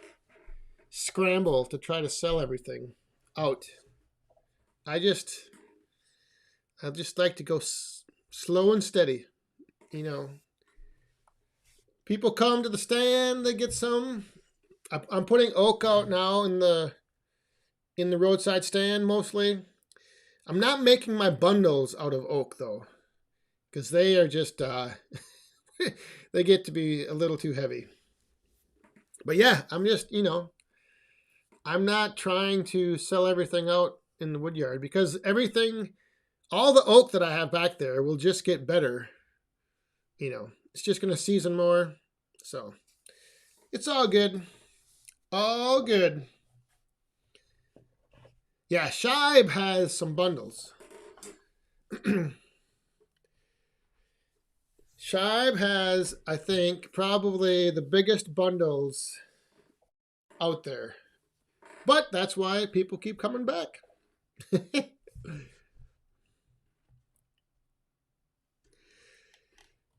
S1: scramble to try to sell everything out. I just like to go slow and steady. People come to the stand, they get some. I'm putting oak out now in the roadside stand mostly. I'm not making my bundles out of oak though, because they are just they get to be a little too heavy. But yeah, I'm just I'm not trying to sell everything out in the wood yard because everything, all the oak that I have back there will just get better. It's just going to season more. So it's all good. All good. Yeah, Shibe has some bundles. Shibe has, I think, probably the biggest bundles out there. But that's why people keep coming back.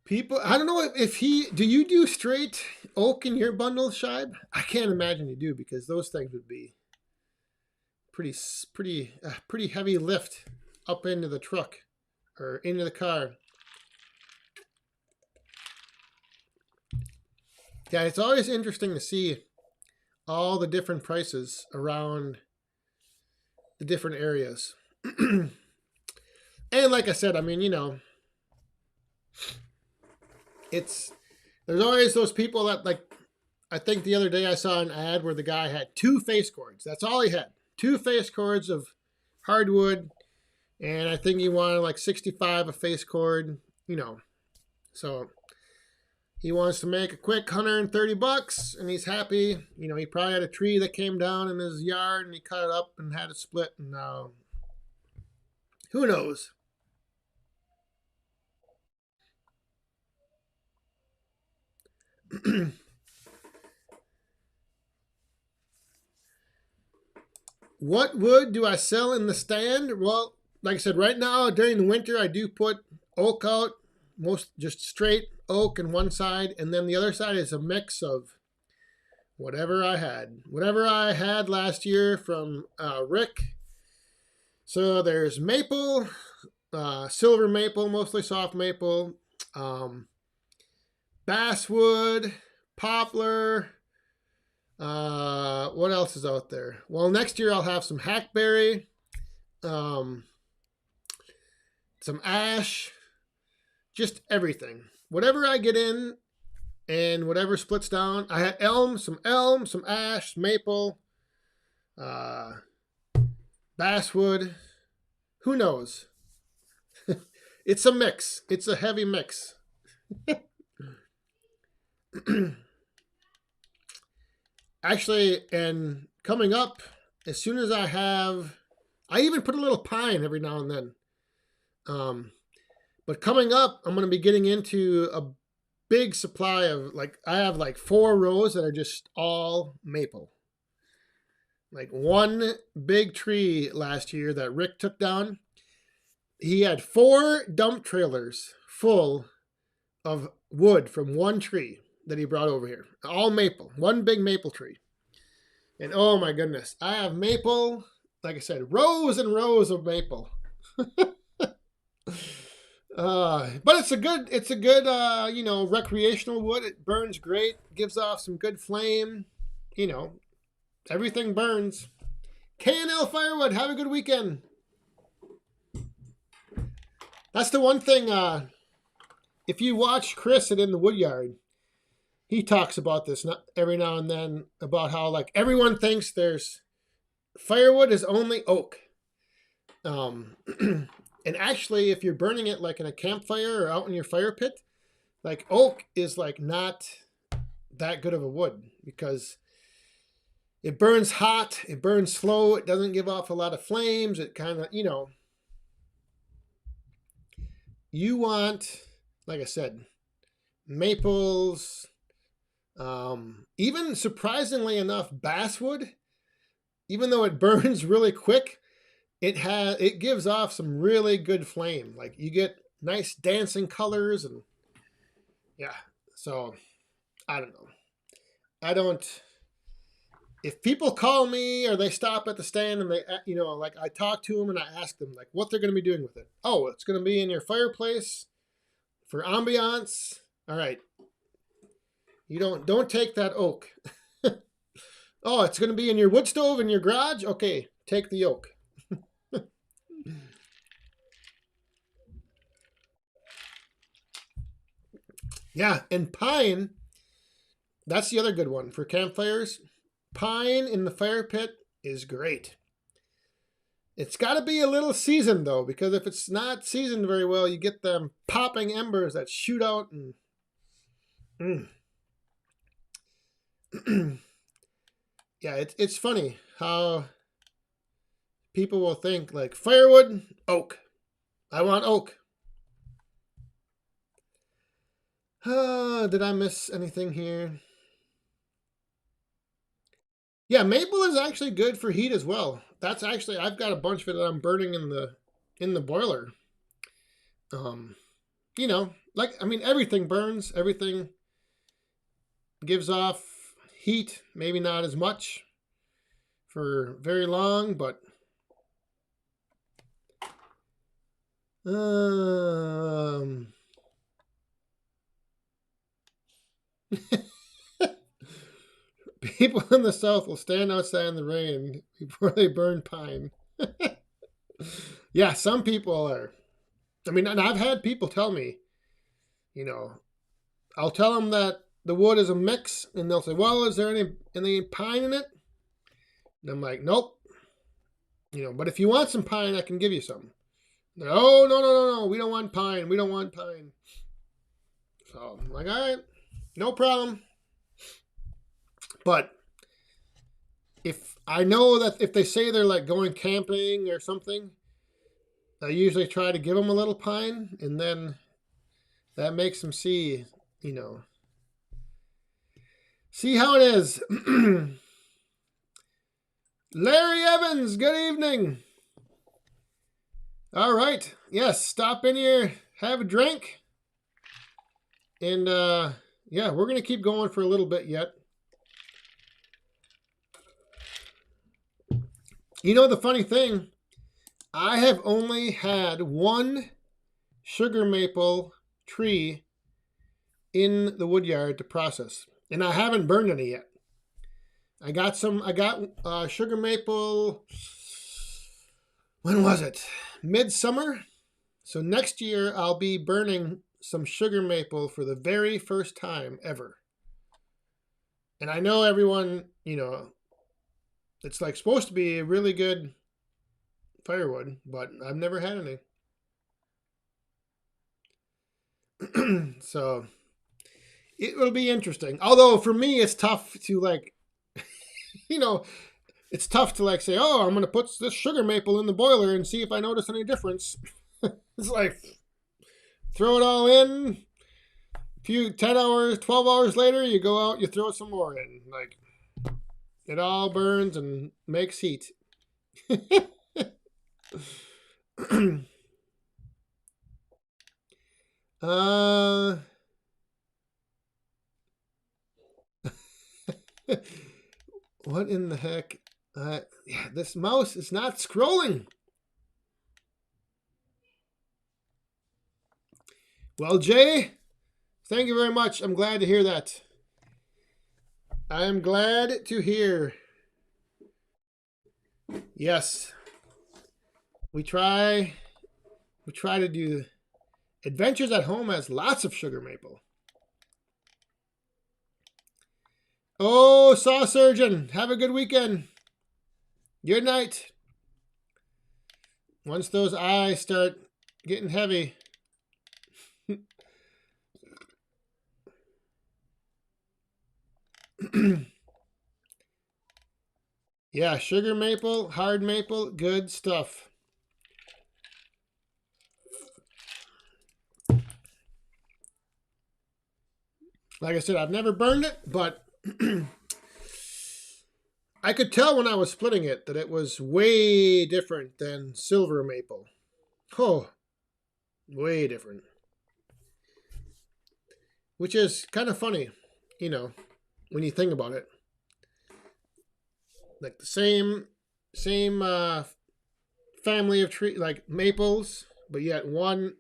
S1: People, I don't know if do you do straight oak in your bundle, Shibe? I can't imagine you do, because those things would be pretty heavy lift up into the truck or into the car. Yeah, it's always interesting to see all the different prices around the different areas. And like I said, I mean, there's always those people that, like, I think the other day I saw an ad where the guy had 2 face cords. That's all he had. 2 face cords of hardwood, and I think he wanted like 65 a face cord, So he wants to make a quick $130 and he's happy. He probably had a tree that came down in his yard and he cut it up and had it split, and who knows? What wood do I sell in the stand? Well, like I said, right now during the winter I do put oak out, most just straight oak in one side, and then the other side is a mix of whatever I had last year from Rick. So there's maple, silver maple, mostly soft maple, basswood, poplar. What else is out there? Well, next year I'll have some hackberry, some ash, just everything. Whatever I get in and whatever splits down. I had some ash, maple, basswood. Who knows? It's a mix. It's a heavy mix. Actually, and coming up, as soon as I even put a little pine every now and then. But coming up, I'm going to be getting into a big supply of, I have like 4 rows that are just all maple. Like one big tree last year that Rick took down, he had 4 dump trailers full of wood from one tree that he brought over here. All maple. One big maple tree. And oh my goodness, I have maple, like I said, rows and rows of maple. But it's a good recreational wood. It burns great, gives off some good flame. Everything burns. K&L Firewood, have a good weekend. That's the one thing, if you watch Chris at In the Woodyard, he talks about this every now and then, about how, like, everyone thinks there's firewood is only oak. And actually, if you're burning it like in a campfire or out in your fire pit, like, oak is like not that good of a wood, because it burns hot, it burns slow, it doesn't give off a lot of flames. It kind of, you want, like I said, maples, even surprisingly enough, basswood, even though it burns really quick, it gives off some really good flame. Like, you get nice dancing colors, and yeah. So I don't know. If people call me or they stop at the stand and they, like, I talk to them and I ask them, like, what they're going to be doing with it. Oh, it's going to be in your fireplace for ambiance. All right. You don't take that oak. Oh, it's going to be in your wood stove in your garage. Okay, take the oak. Yeah, and pine, that's the other good one for campfires. Pine in the fire pit is great. It's got to be a little seasoned though, because if it's not seasoned very well, you get them popping embers that shoot out and. Yeah, it's funny how people will think like firewood, oak. I want oak. Did I miss anything here? Yeah, maple is actually good for heat as well. That's actually I've got a bunch of it that I'm burning in the boiler. Um, like I mean everything burns, everything gives off heat, maybe not as much for very long, but people in the South will stand outside in the rain before they burn pine. Yeah, some people are. I mean, and I've had people tell me, you know, I'll tell them that the wood is a mix, and they'll say, "Well, is there any pine in it?" And I'm like, "Nope." But if you want some pine, I can give you some. No, no, no, no, no. We don't want pine. We don't want pine. So I'm like, all right, no problem. But if I know that if they say they're like going camping or something, I usually try to give them a little pine, and then that makes them see, see how it is. Larry Evans, good evening. All right. Yes, stop in here, have a drink. And yeah, we're going to keep going for a little bit yet. The funny thing, I have only had one sugar maple tree in the wood yard to process, and I haven't burned any yet. I got sugar maple, when was it? Midsummer. So next year I'll be burning some sugar maple for the very first time ever. And I know everyone, it's like supposed to be a really good firewood, but I've never had any. So it will be interesting. Although for me, it's tough to like, it's tough to like say, oh, I'm going to put this sugar maple in the boiler and see if I notice any difference. It's like, throw it all in. A few 10 hours, 12 hours later, you go out, you throw some more in. Like, it all burns and makes heat. What in the heck? Yeah, this mouse is not scrolling. Well, Jay, thank you very much. I'm glad to hear that. I am glad to hear. Yes. We try to do Adventures at Home has lots of sugar maple. Oh, Saw Surgeon, have a good weekend. Good night. Once those eyes start getting heavy. Yeah, sugar maple, hard maple, good stuff. Like I said, I've never burned it, but I could tell when I was splitting it that it was way different than silver maple. Oh, way different. Which is kind of funny, when you think about it. Like the same family of tree, like maples, but yet one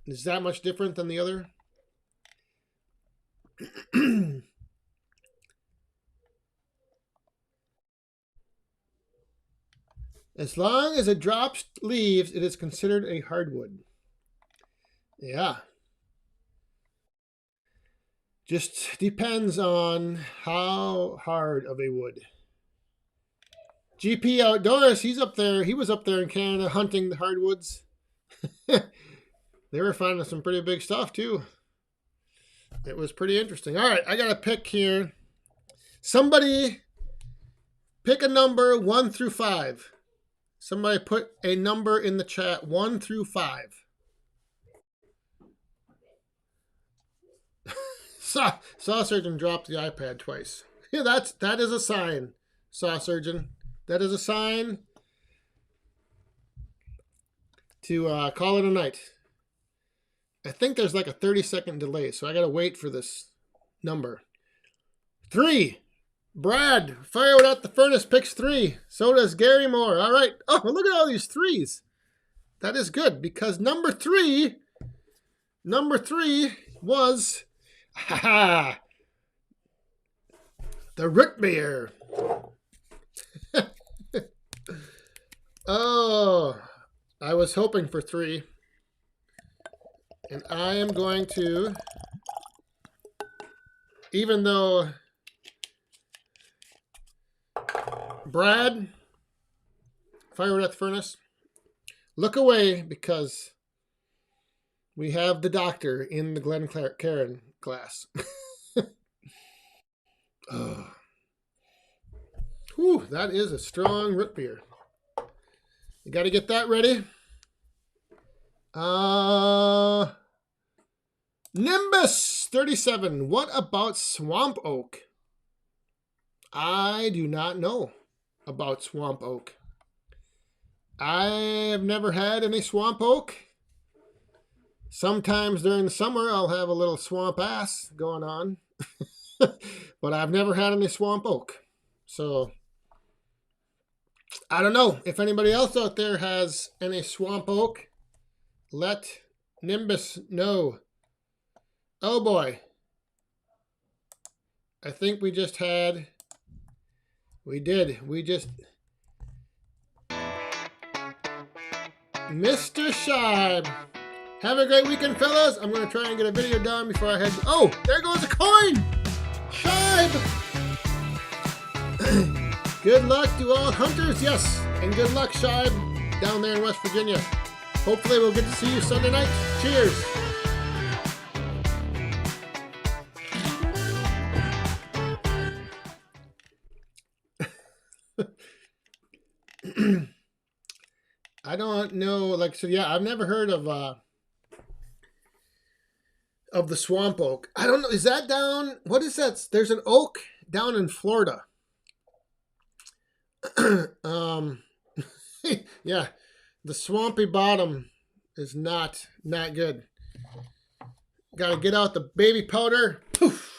S1: is that much different than the other. As long as it drops leaves, it is considered a hardwood. Yeah. Just depends on how hard of a wood. GP Outdoors, he's up there. He was up there in Canada hunting the hardwoods. They were finding some pretty big stuff too. It was pretty interesting. All right, I got a pick here. Somebody pick a number 1 through 5. Somebody put a number in the chat 1 through 5. Saw Surgeon dropped the iPad twice. Yeah, that is a sign. Saw Surgeon. That is a sign to call it a night. I think there's like a 30-second delay, so I got to wait for this number. 3. Brad, Firewood at the Furnace picks 3. So does Gary Moore. All right. Oh, look at all these 3s. That is good because number 3 was the root beer. Oh, I was hoping for 3. And I am going to, even though Brad, Firewood at the Furnace, look away because we have the doctor in the Glencairn glass. Oh. Whew, that is a strong root beer. You got to get that ready. Nimbus 37. What about swamp oak? I do not know about swamp oak. I have never had any swamp oak. Sometimes during the summer I'll have a little swamp ass going on. But I've never had any swamp oak. So I don't know if anybody else out there has any swamp oak. Let Nimbus know. Oh boy. I think we just had... We did. We just... Mr. Shibe. Have a great weekend, fellas. I'm going to try and get a video done before I head... Oh, there goes a coin! Shibe! Good luck to all hunters, yes. And good luck, Shibe, down there in West Virginia. Hopefully we'll get to see you Sunday night. Cheers. I don't know, like, so yeah, I've never heard of the swamp oak. I don't know, is that down, what is that? There's an oak down in Florida. Yeah, the swampy bottom is not good. Got to get out the baby powder. Poof.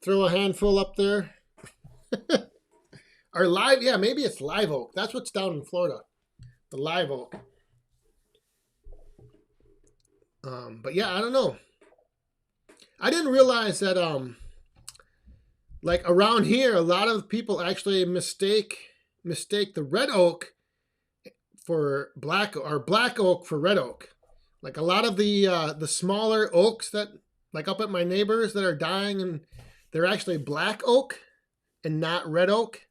S1: Throw a handful up there. Or live, yeah, maybe it's live oak. That's what's down in Florida. The live oak. But yeah, I don't know. I didn't realize that like around here, a lot of people actually mistake the red oak for black oak for red oak. Like a lot of the smaller oaks that, like up at my neighbors that are dying, and they're actually black oak and not red oak.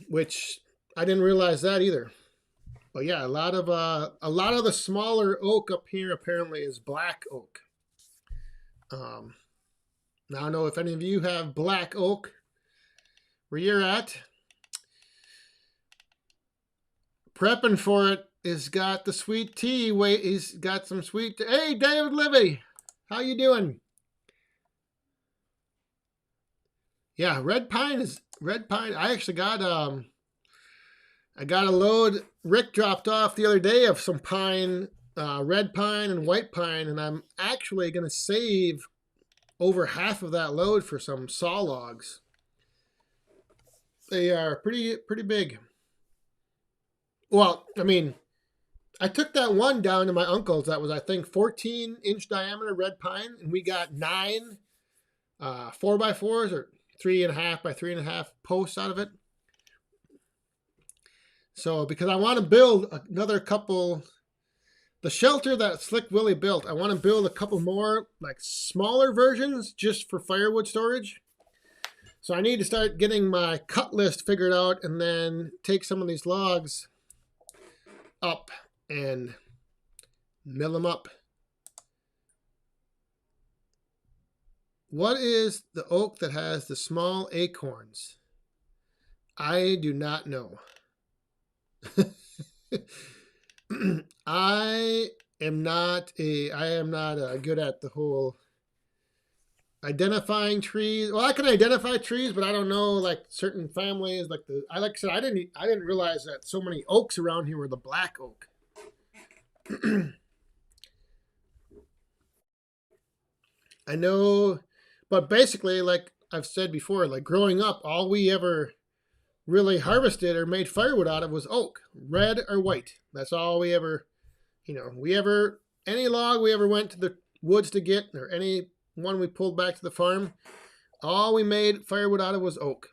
S1: Which I didn't realize that either. But yeah, a lot of the smaller oak up here apparently is black oak. Now I don't know if any of you have black oak where you're at. Prepping for it is got the sweet tea. Wait, he's got some sweet tea. Hey, David Livy, how you doing? Yeah, red pine. I actually got I got a load Rick dropped off the other day of some pine, red pine and white pine, and I'm actually going to save over half of that load for some saw logs. They are pretty big. Well, I mean, I took that one down to my uncle's that was, I think, 14-inch diameter red pine, and we got 9 4x4s or 3.5 by 3.5 posts out of it. So, because I want to build another couple, the shelter that Slick Willie built, I want to build a couple more like smaller versions just for firewood storage. So I need to start getting my cut list figured out and then take some of these logs up and mill them up. What is the oak that has the small acorns? I do not know. I am not good at the whole identifying trees. Well, I can identify trees, but I don't know like certain families. Like I said, I didn't realize that so many oaks around here were the black oak. I know, but basically, like I've said before, like growing up, all we ever really harvested or made firewood out of was oak, red or white. That's all we ever, any log we ever went to the woods to get, or any one we pulled back to the farm, all we made firewood out of was oak.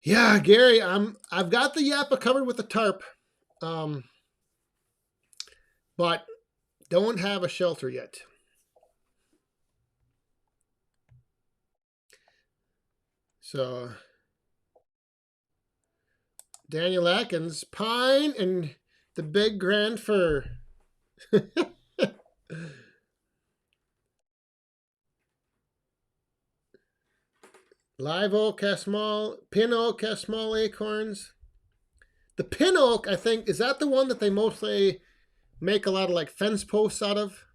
S1: Yeah, Gary, I've got the yappa covered with the tarp, but don't have a shelter yet. So Daniel Atkins, pine and the big grand fir. Live oak has small, pin oak has small acorns. The pin oak, I think, is that the one that they mostly make a lot of like fence posts out of?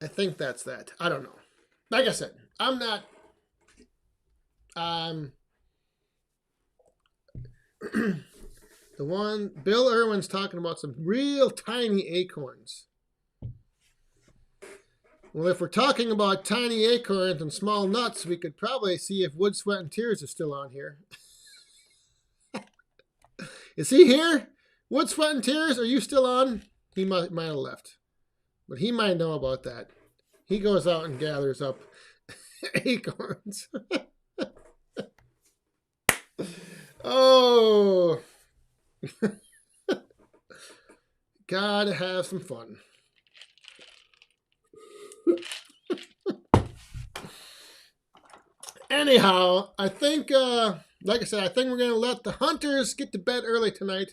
S1: I think that's that. I don't know. Like I said, I'm not. The one Bill Irwin's talking about some real tiny acorns. Well, if we're talking about tiny acorns and small nuts, we could probably see if Wood, Sweat, and Tears is still on here. Is he here? Wood, Sweat, and Tears, are you still on? He might have left. But he might know about that. He goes out and gathers up acorns. Oh. Gotta have some fun. Anyhow, I think, like I said, I think we're going to let the hunters get to bed early tonight.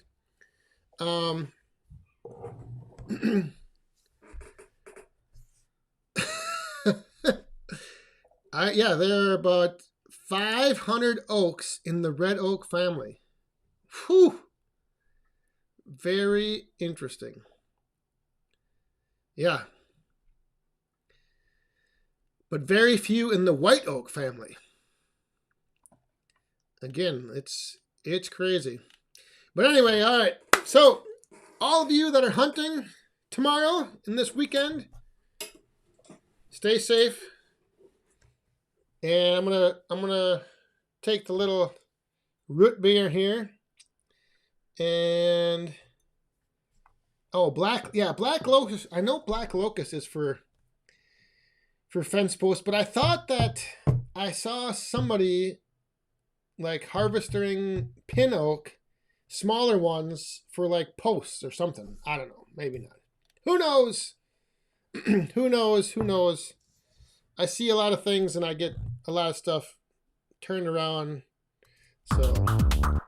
S1: Yeah, there are about 500 oaks in the red oak family. Whew. Very interesting. Yeah. But very few in the white oak family. Again, it's crazy. But anyway, all right. So, all of you that are hunting tomorrow and this weekend, stay safe. And I'm gonna take the little root beer here. And black locust. I know black locust is for fence posts, but I thought that I saw somebody like harvesting pin oak, smaller ones for like posts or something. I don't know. Maybe not. Who knows? Who knows? I see a lot of things and I get a lot of stuff turned around. So,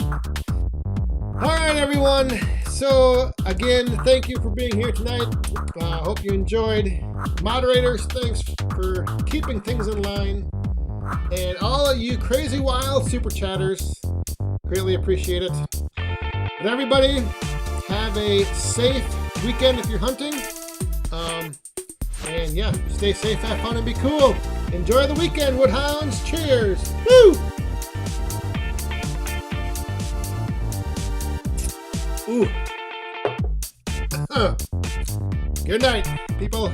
S1: all right, everyone. So, again, thank you for being here tonight. Hope you enjoyed. Moderators, thanks for keeping things in line. And all of you crazy wild super chatters, greatly appreciate it. But everybody, have a safe weekend if you're hunting. And yeah, stay safe, have fun, and be cool. Enjoy the weekend, Woodhounds. Cheers. Woo! Ooh. Good night, people.